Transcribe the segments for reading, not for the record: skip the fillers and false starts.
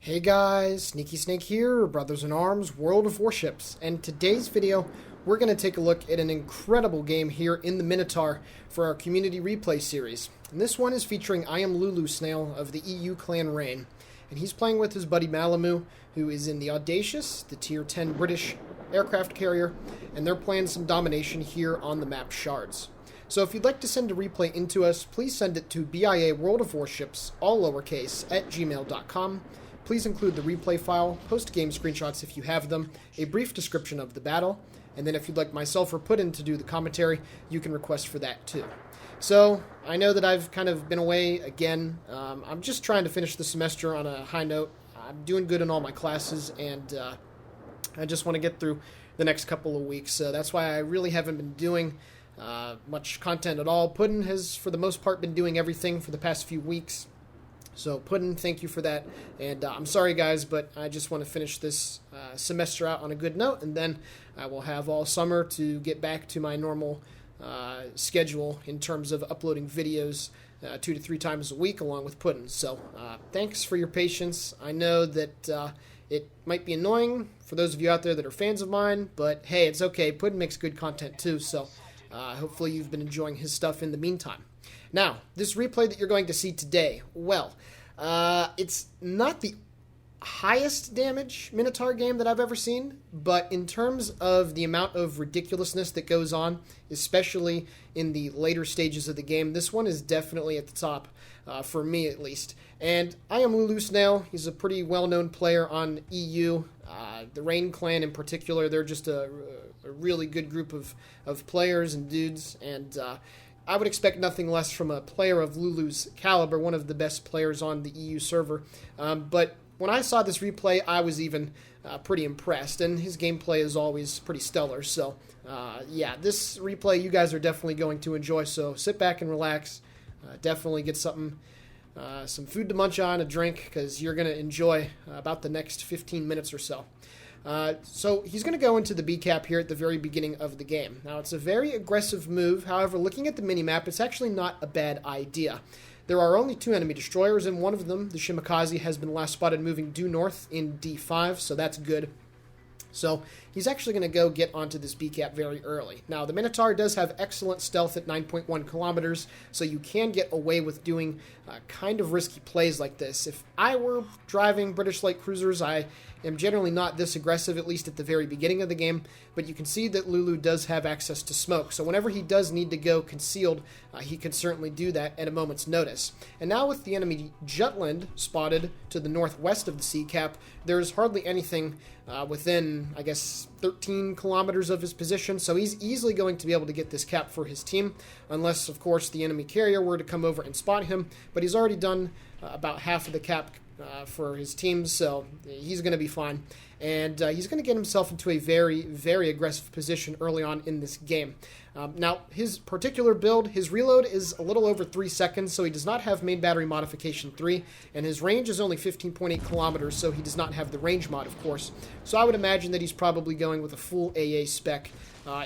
Hey guys, Sneaky Snake here, Brothers in Arms, World of Warships, and today's video we're going to take a look at an incredible game here in the Minotaur for our community replay series. And this one is featuring I Am Lulu Snail of the EU clan Rain, and he's playing with his buddy Malamu, who is in the Audacious, the tier 10 British aircraft carrier, and they're playing some domination here on the map Shards. So if you'd like to send a replay into us, please send it to BIAworldofwarships, all lowercase, at gmail.com. Please include the replay file, post game screenshots if you have them, a brief description of the battle, and then if you'd like myself or Puddin to do the commentary, you can request for that too. So, I know that I've kind of been away again. I'm just trying to finish the semester on a high note. I'm doing good in all my classes, and I just want to get through the next couple of weeks. So that's why I really haven't been doing much content at all. Puddin has, for the most part, been doing everything for the past few weeks. So, Puddin, thank you for that. And I'm sorry, guys, but I just want to finish this semester out on a good note, and then I will have all summer to get back to my normal schedule in terms of uploading videos 2 to 3 times a week along with Puddin. So, thanks for your patience. I know that it might be annoying for those of you out there that are fans of mine, but hey, it's okay. Puddin makes good content too, so hopefully you've been enjoying his stuff in the meantime. Now, this replay that you're going to see today, well, it's not the highest damage Minotaur game that I've ever seen, but in terms of the amount of ridiculousness that goes on, especially in the later stages of the game, this one is definitely at the top, for me at least. And I Am Lulu Snail. He's a pretty well-known player on EU. The Rain clan in particular, they're just a really good group of players and dudes, and I would expect nothing less from a player of Lulu's caliber, one of the best players on the EU server. But when I saw this replay, I was even pretty impressed, and his gameplay is always pretty stellar. So, yeah, this replay you guys are definitely going to enjoy, so sit back and relax. Definitely get something, some food to munch on, a drink, because you're going to enjoy about the next 15 minutes or so. So he's going to go into the B cap here at the very beginning of the game. Now, it's a very aggressive move. However, looking at the minimap, it's actually not a bad idea. There are only 2 enemy destroyers, and one of them, the Shimakaze, has been last spotted moving due north in D5, so that's good. So he's actually going to go get onto this B cap very early. Now, the Minotaur does have excellent stealth at 9.1 kilometers, so you can get away with doing kind of risky plays like this. If I were driving British light cruisers, I am generally not this aggressive, at least at the very beginning of the game, but you can see that Lulu does have access to smoke, so whenever he does need to go concealed, he can certainly do that at a moment's notice. And now with the enemy Jutland spotted to the northwest of the sea cap, there's hardly anything within, I guess, 13 kilometers of his position, so he's easily going to be able to get this cap for his team, unless, of course, the enemy carrier were to come over and spot him, but he's already done about half of the cap for his team, so he's going to be fine. And he's going to get himself into a very, very aggressive position early on in this game. Now, his particular build, his reload is a little over 3 seconds, so he does not have main battery modification 3, and his range is only 15.8 kilometers, so he does not have the range mod, of course. So I would imagine that he's probably going with a full AA spec,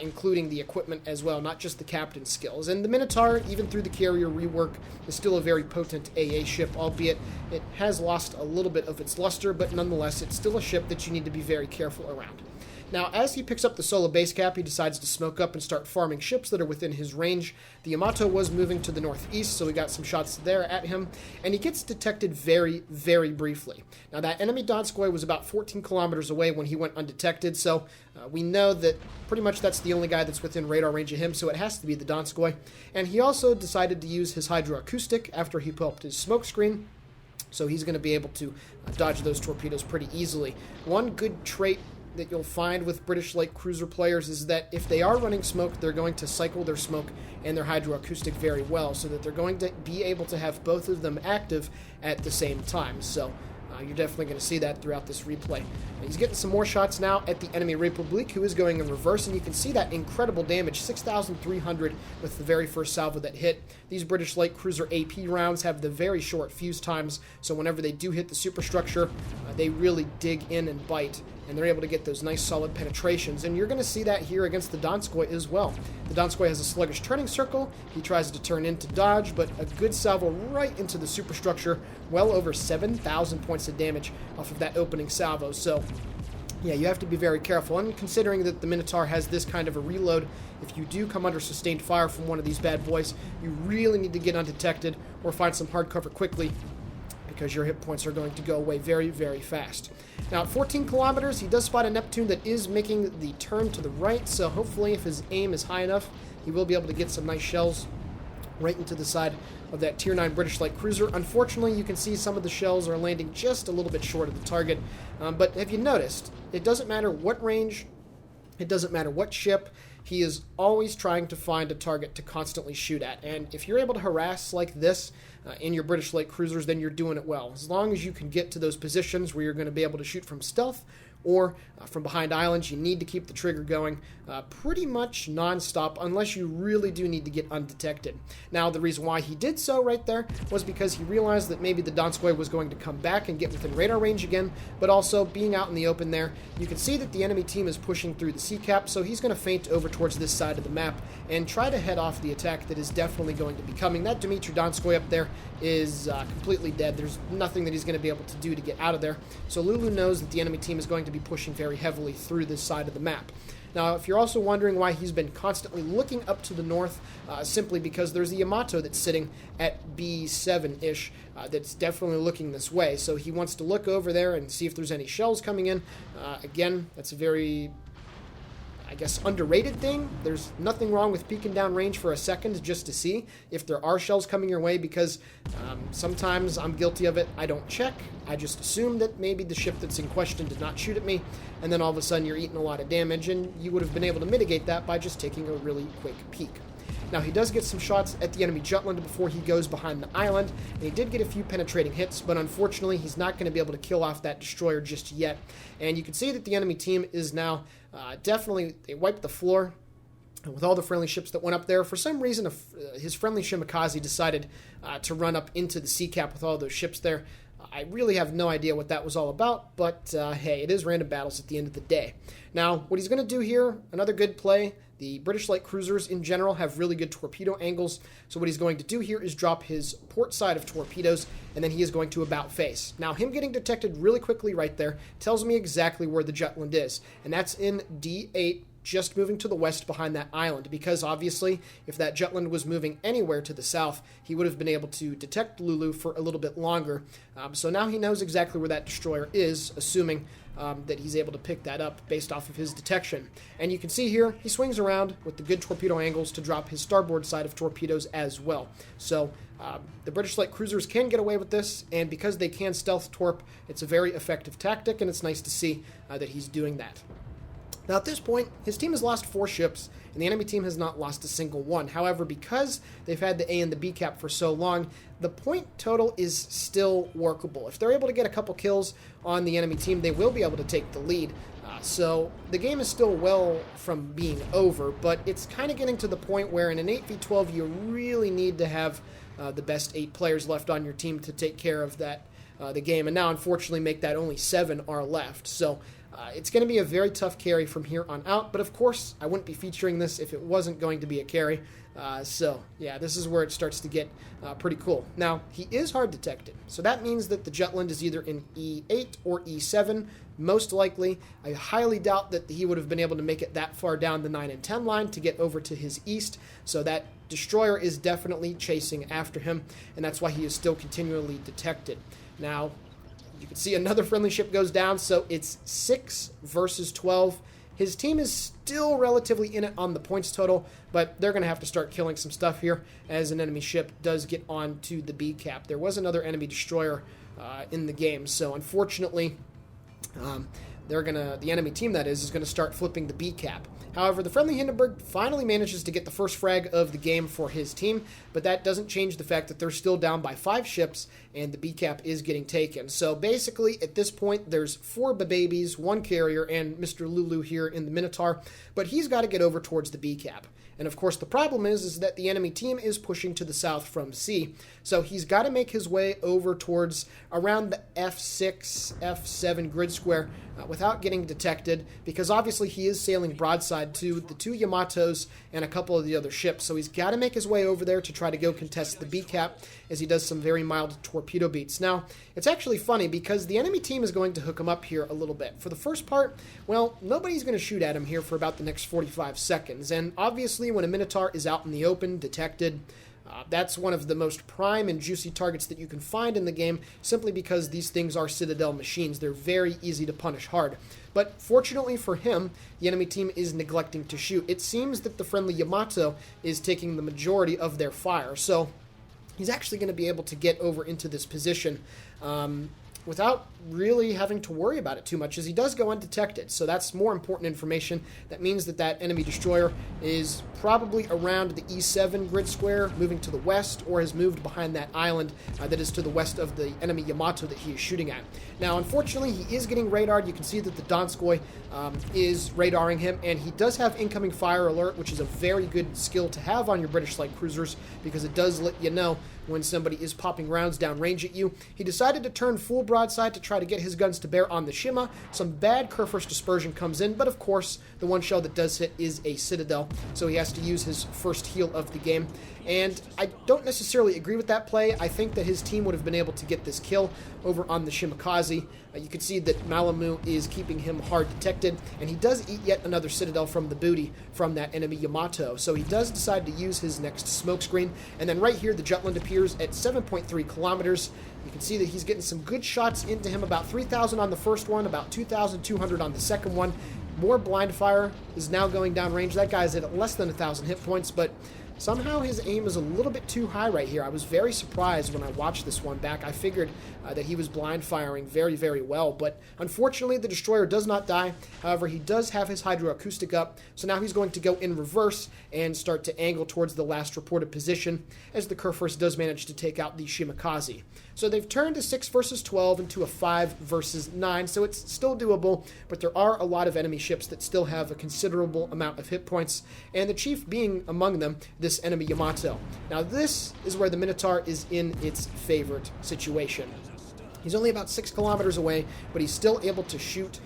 including the equipment as well, not just the captain's skills. And the Minotaur, even through the carrier rework, is still a very potent AA ship, albeit it has lost a little bit of its luster, but nonetheless, it's still a ship that you need to be very careful around. Now, as he picks up the solo base cap, he decides to smoke up and start farming ships that are within his range. The Yamato was moving to the northeast, so we got some shots there at him, and he gets detected very, very briefly. Now, that enemy Donskoy was about 14 kilometers away when he went undetected, so we know that pretty much that's the only guy that's within radar range of him, so it has to be the Donskoy. And he also decided to use his hydroacoustic after he put up his smoke screen, so he's going to be able to dodge those torpedoes pretty easily. One good trait that you'll find with British light cruiser players is that if they are running smoke, they're going to cycle their smoke and their hydroacoustic very well, so that they're going to be able to have both of them active at the same time. So you're definitely going to see that throughout this replay. He's getting some more shots now at the enemy Republique, who is going in reverse, and you can see that incredible damage, 6,300 with the very first salvo that hit. These British light cruiser AP rounds have the very short fuse times, so whenever they do hit the superstructure, they really dig in and bite and they're able to get those nice solid penetrations. And you're going to see that here against the Donskoy as well. The Donskoy has a sluggish turning circle. He tries to turn into dodge, but a good salvo right into the superstructure. Well over 7,000 points of damage off of that opening salvo. So yeah, you have to be very careful. And considering that the Minotaur has this kind of a reload, if you do come under sustained fire from one of these bad boys, you really need to get undetected or find some hard cover quickly, because your hit points are going to go away very, very fast. Now, at 14 kilometers, he does spot a Neptune that is making the turn to the right, so hopefully if his aim is high enough, he will be able to get some nice shells right into the side of that Tier 9 British light cruiser. Unfortunately, you can see some of the shells are landing just a little bit short of the target, but have you noticed, it doesn't matter what range, it doesn't matter what ship, he is always trying to find a target to constantly shoot at. And if you're able to harass like this in your British light cruisers, then you're doing it well. As long as you can get to those positions where you're going to be able to shoot from stealth or from behind islands, you need to keep the trigger going pretty much non-stop, unless you really do need to get undetected. Now, the reason why he did so right there was because he realized that maybe the Donskoy was going to come back and get within radar range again, but also being out in the open there, you can see that the enemy team is pushing through the sea cap, so he's going to feint over towards this side of the map and try to head off the attack that is definitely going to be coming. That Dimitri Donskoy up there is completely dead. There's nothing that he's going to be able to do to get out of there. So Lulu knows that the enemy team is going to be pushing very heavily through this side of the map. Now, if you're also wondering why he's been constantly looking up to the north, simply because there's a Yamato that's sitting at B7-ish that's definitely looking this way. So he wants to look over there and see if there's any shells coming in. Again, that's a very, I guess, underrated thing. There's nothing wrong with peeking down range for a second just to see if there are shells coming your way, because sometimes I'm guilty of it. I don't check. I just assume that maybe the ship that's in question did not shoot at me, and then all of a sudden you're eating a lot of damage, and you would have been able to mitigate that by just taking a really quick peek. Now, he does get some shots at the enemy Jutland before he goes behind the island, and he did get a few penetrating hits, but unfortunately he's not going to be able to kill off that destroyer just yet. And you can see that the enemy team is now definitely, they wiped the floor with all the friendly ships that went up there. For some reason, his friendly Shimakaze decided to run up into the sea cap with all those ships there. I really have no idea what that was all about, but hey, it is random battles at the end of the day. Now, what he's going to do here, another good play. The British light cruisers in general have really good torpedo angles, so what he's going to do here is drop his port side of torpedoes, and then he is going to about face. Now, him getting detected really quickly right there tells me exactly where the Jutland is, and that's in D8, just moving to the west behind that island, because obviously if that Jutland was moving anywhere to the south, he would have been able to detect Lulu for a little bit longer. So now he knows exactly where that destroyer is, assuming that he's able to pick that up based off of his detection. And you can see here, he swings around with the good torpedo angles to drop his starboard side of torpedoes as well. So the British light cruisers can get away with this, and because they can stealth torp, it's a very effective tactic, and it's nice to see that he's doing that. Now, at this point, his team has lost 4 ships, and the enemy team has not lost a single one. However, because they've had the A and the B cap for so long, the point total is still workable. If they're able to get a couple kills on the enemy team, they will be able to take the lead. So the game is still well from being over, but it's kind of getting to the point where in an 8v12, you really need to have the best 8 players left on your team to take care of that the game. And now, unfortunately, make that only 7 are left. So it's going to be a very tough carry from here on out, but of course, I wouldn't be featuring this if it wasn't going to be a carry. So, yeah, this is where it starts to get pretty cool. Now, he is hard detected, so that means that the Jutland is either in E8 or E7, most likely. I highly doubt that he would have been able to make it that far down the 9 and 10 line to get over to his east, so that destroyer is definitely chasing after him, and that's why he is still continually detected. Now, you can see another friendly ship goes down, so it's 6 versus 12. His team is still relatively in it on the points total, but they're going to have to start killing some stuff here as an enemy ship does get onto the B cap. There was another enemy destroyer in the game, so unfortunately, the enemy team that is going to start flipping the B cap. However, the friendly Hindenburg finally manages to get the first frag of the game for his team, but that doesn't change the fact that they're still down by 5 ships, and the B cap is getting taken. So basically, at this point, there's 4 babies, 1 carrier, and Mr. Lulu here in the Minotaur, but he's got to get over towards the B cap. And of course, the problem is that the enemy team is pushing to the south from sea. So he's got to make his way over towards around the F6, F7 grid square without getting detected, because obviously he is sailing broadside to the 2 Yamatos and a couple of the other ships. So he's got to make his way over there to try to go contest the B-cap as he does some very mild torpedo beats. Now, it's actually funny because the enemy team is going to hook him up here a little bit. For the first part, well, nobody's going to shoot at him here for about the next 45 seconds. And obviously, when a Minotaur is out in the open, detected, that's one of the most prime and juicy targets that you can find in the game, simply because these things are Citadel machines. They're very easy to punish hard. But fortunately for him, the enemy team is neglecting to shoot. It seems that the friendly Yamato is taking the majority of their fire, so he's actually going to be able to get over into this position without really having to worry about it too much, as he does go undetected. So that's more important information. That means that that enemy destroyer is probably around the E7 grid square, moving to the west, or has moved behind that island that is to the west of the enemy Yamato that he is shooting at. Now, unfortunately, he is getting radared. You can see that the Donskoy is radaring him, and he does have incoming fire alert, which is a very good skill to have on your British light cruisers, because it does let you know when somebody is popping rounds downrange at you. He decided to turn full broadside to try to get his guns to bear on the Shima. Some bad Kerfurst dispersion comes in, but of course, the one shell that does hit is a Citadel, so he has to use his first heal of the game. And I don't necessarily agree with that play. I think that his team would have been able to get this kill over on the Shimakaze. You can see that Malamu is keeping him hard detected, and he does eat yet another Citadel from the booty from that enemy Yamato. So he does decide to use his next smokescreen, and then right here the Jutland appears at 7.3 kilometers. You can see that he's getting some good shots into him, about 3,000 on the first one, about 2,200 on the second one. More blind fire is now going downrange. That guy's at less than 1,000 hit points, but somehow his aim is a little bit too high right here. I was very surprised when I watched this one back. I figured that he was blind firing very, very well, but unfortunately the destroyer does not die. However, he does have his hydroacoustic up, so now he's going to go in reverse and start to angle towards the last reported position, as the Kerfurst does manage to take out the Shimakaze. So they've turned a 6 versus 12 into a 5 versus 9, so it's still doable, but there are a lot of enemy ships that still have a considerable amount of hit points, and the Chief being among them, this enemy Yamato. Now this is where the Minotaur is in its favorite situation. He's only about 6 kilometers away, but he's still able to shoot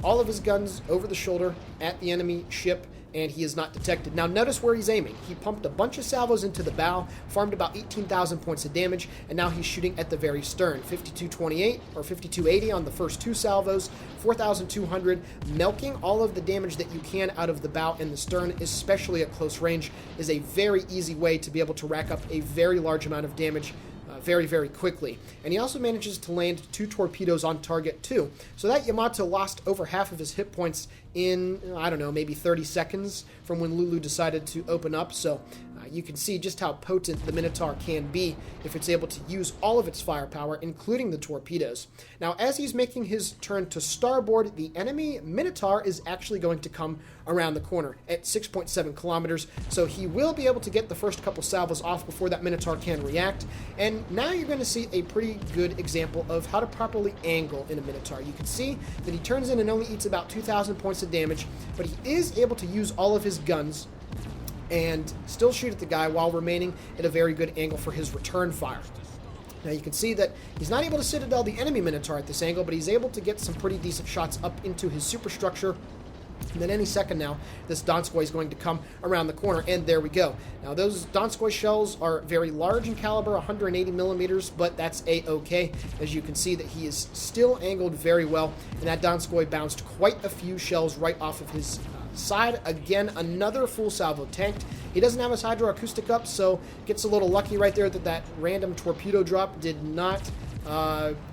all of his guns over the shoulder at the enemy ship, and he is not detected. Now notice where he's aiming. He pumped a bunch of salvos into the bow, farmed about 18,000 points of damage, and now he's shooting at the very stern. 5228 or 5280 on the first 2 salvos, 4,200, milking all of the damage that you can out of the bow and the stern, especially at close range, is a very easy way to be able to rack up a very large amount of damage very, very quickly. And he also manages to land 2 torpedoes on target too. So that Yamato lost over half of his hit points in, I don't know, maybe 30 seconds from when Lulu decided to open up. So you can see just how potent the Minotaur can be if it's able to use all of its firepower, including the torpedoes. Now, as he's making his turn to starboard, the enemy Minotaur is actually going to come around the corner at 6.7 kilometers, so he will be able to get the first couple salvos off before that Minotaur can react. And now you're going to see a pretty good example of how to properly angle in a Minotaur. You can see that he turns in and only eats about 2,000 points of damage, but he is able to use all of his guns and still shoot at the guy while remaining at a very good angle for his return fire. Now you can see that he's not able to Citadel the enemy Minotaur at this angle, but he's able to get some pretty decent shots up into his superstructure. And then any second now, this Donskoy is going to come around the corner, and there we go. Now those Donskoy shells are very large in caliber, 180 millimeters, but that's a-okay. As you can see that he is still angled very well, and that Donskoy bounced quite a few shells right off of his side. Again, another full salvo tanked. He doesn't have his hydroacoustic up, so gets a little lucky right there that that random torpedo drop did not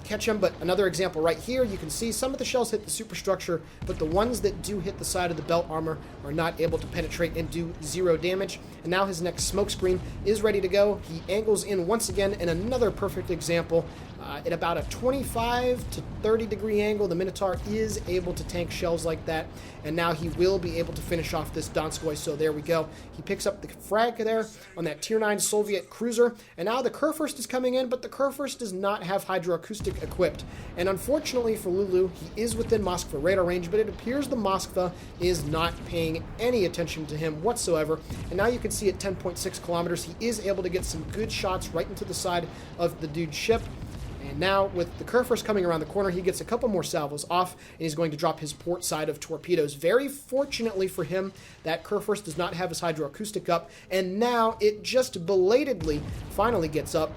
catch him. But another example right here, you can see some of the shells hit the superstructure, but the ones that do hit the side of the belt armor are not able to penetrate and do 0 damage. And now his next smokescreen is ready to go. He angles in once again, and another perfect example. At about a 25 to 30 degree angle, the Minotaur is able to tank shells like that, and now he will be able to finish off this Donskoy. So there we go. He picks up the frag there on that Tier 9 Soviet cruiser, and now the Kerfurst is coming in, but the Kerfurst does not have hydroacoustic nuke equipped. And unfortunately for Lulu, he is within Moskva radar range, but it appears the Moskva is not paying any attention to him whatsoever. And now you can see at 10.6 kilometers, he is able to get some good shots right into the side of the dude's ship. And now, with the Kurfürst coming around the corner, he gets a couple more salvos off, and he's going to drop his port side of torpedoes. Very fortunately for him, that Kurfürst does not have his hydroacoustic up, and now it just belatedly finally gets up.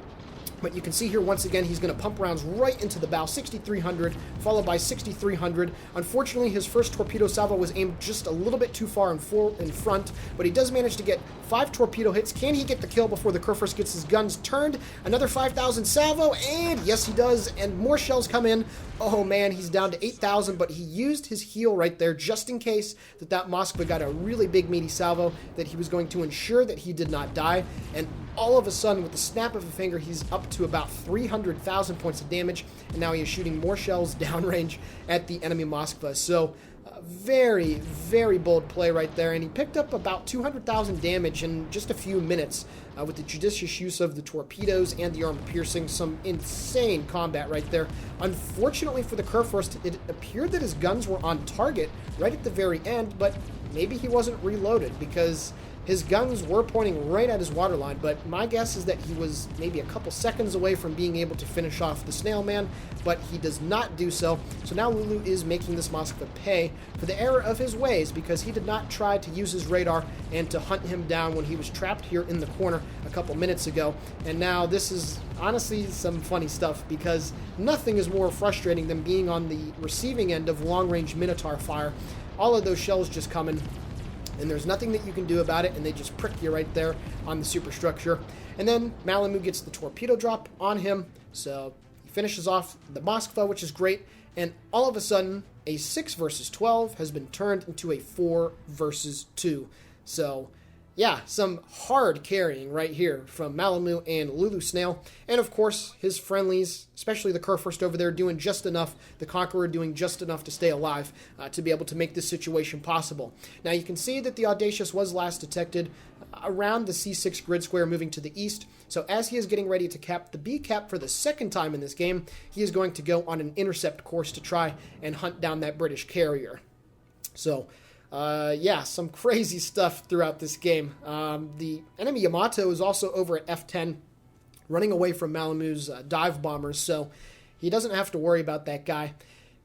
But you can see here, once again, he's going to pump rounds right into the bow, 6,300, followed by 6,300. Unfortunately, his first torpedo salvo was aimed just a little bit too far in front, but he does manage to get 5 torpedo hits. Can he get the kill before the Kurfürst gets his guns turned? Another 5,000 salvo, and yes, he does, and more shells come in. Oh man, he's down to 8,000, but he used his heal right there just in case that Moskva got a really big meaty salvo that he was going to ensure that he did not die. And all of a sudden, with the snap of a finger, he's up to about 300,000 points of damage, and now he is shooting more shells downrange at the enemy Moskva. So very, very bold play right there, and he picked up about 200,000 damage in just a few minutes with the judicious use of the torpedoes and the armor piercing. Some insane combat right there. Unfortunately for the Kurfürst, it appeared that his guns were on target right at the very end, but maybe he wasn't reloaded because his guns were pointing right at his waterline, but my guess is that he was maybe a couple seconds away from being able to finish off the snail man, but he does not do so. So now Lulu is making this Moskva pay for the error of his ways because he did not try to use his radar and to hunt him down when he was trapped here in the corner a couple minutes ago. And now this is honestly some funny stuff because nothing is more frustrating than being on the receiving end of long-range Minotaur fire. All of those shells just coming, and there's nothing that you can do about it, and they just prick you right there on the superstructure. And then Malamu gets the torpedo drop on him, so he finishes off the Moskva, which is great, and all of a sudden, a 6 versus 12 has been turned into a 4 versus 2. So yeah, some hard carrying right here from Malamu and Lulu Snail. And of course, his friendlies, especially the Kurfürst over there, doing just enough, the Conqueror doing just enough to stay alive to be able to make this situation possible. Now you can see that the Audacious was last detected around the C6 grid square moving to the east. So as he is getting ready to cap the B cap for the second time in this game, he is going to go on an intercept course to try and hunt down that British carrier. So yeah, some crazy stuff throughout this game. The enemy Yamato is also over at F10, running away from Malamu's dive bombers, so he doesn't have to worry about that guy,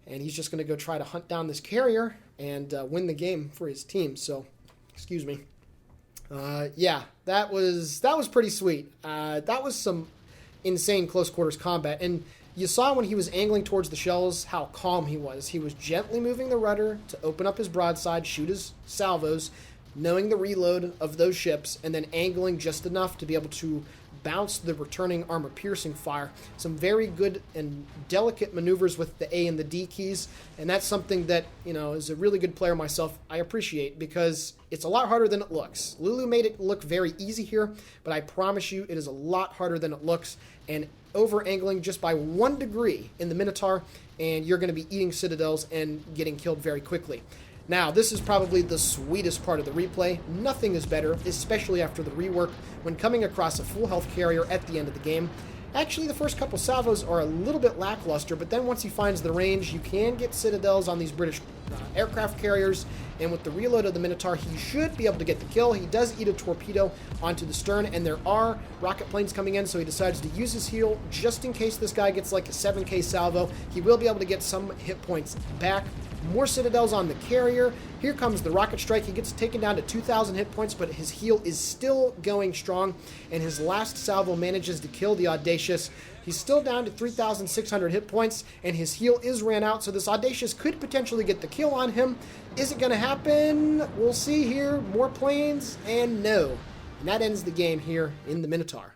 and he's just going to go try to hunt down this carrier and win the game for his team. So, excuse me. Yeah, that was pretty sweet. That was some insane close quarters combat, and you saw when he was angling towards the shells how calm he was. He was gently moving the rudder to open up his broadside, shoot his salvos, knowing the reload of those ships, and then angling just enough to be able to bounce the returning armor-piercing fire. Some very good and delicate maneuvers with the A and the D keys, and that's something that, you know, as a really good player myself, I appreciate because it's a lot harder than it looks. Lulu made it look very easy here, but I promise you it is a lot harder than it looks, and over-angling just by 1 degree in the Minotaur, and you're going to be eating citadels and getting killed very quickly. Now, this is probably the sweetest part of the replay. Nothing is better, especially after the rework, when coming across a full health carrier at the end of the game. Actually, the first couple salvos are a little bit lackluster, but then once he finds the range, you can get citadels on these British aircraft carriers, and with the reload of the Minotaur, he should be able to get the kill. He does eat a torpedo onto the stern, and there are rocket planes coming in, so he decides to use his heal just in case this guy gets like a 7k salvo. He will be able to get some hit points back. More citadels on the carrier. Here comes the rocket strike. He gets taken down to 2,000 hit points, but his heal is still going strong, and his last salvo manages to kill the Audacious. He's still down to 3,600 hit points, and his heal is ran out, so this Audacious could potentially get the kill on him. Is it going to happen? We'll see here. More planes, and no. And that ends the game here in the Minotaur.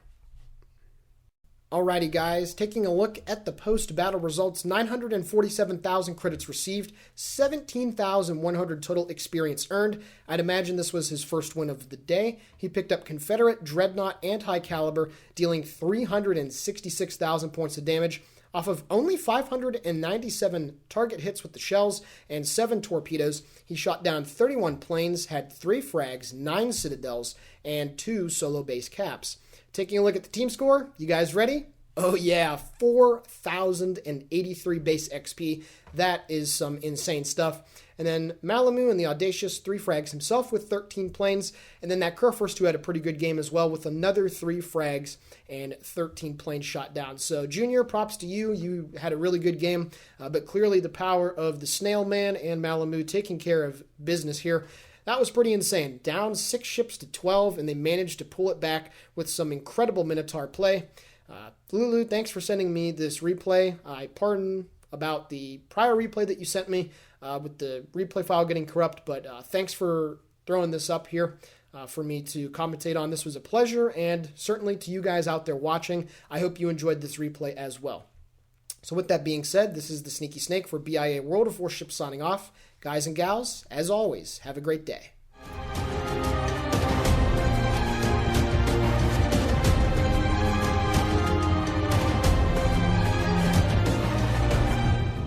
Alrighty guys, taking a look at the post-battle results, 947,000 credits received, 17,100 total experience earned. I'd imagine this was his first win of the day. He picked up Confederate, Dreadnought, and High Caliber, dealing 366,000 points of damage off of only 597 target hits with the shells and 7 torpedoes. He shot down 31 planes, had 3 frags, 9 citadels, and 2 solo base caps. Taking a look at the team score, you guys ready? Oh yeah, 4,083 base XP. That is some insane stuff. And then Malamu and the Audacious, 3 frags himself with 13 planes. And then that Kerfurst, who had a pretty good game as well with another 3 frags and 13 planes shot down. So Junior, props to you. You had a really good game. But clearly the power of the Snail Man and Malamu taking care of business here. That was pretty insane. Down 6 ships to 12, and they managed to pull it back with some incredible Minotaur play. Lulu, thanks for sending me this replay. I pardon about the prior replay that you sent me with the replay file getting corrupt, but thanks for throwing this up here for me to commentate on. This was a pleasure, and certainly to you guys out there watching, I hope you enjoyed this replay as well. So with that being said, this is the Sneaky Snake for BIA World of Warships signing off. Guys and gals, as always, have a great day.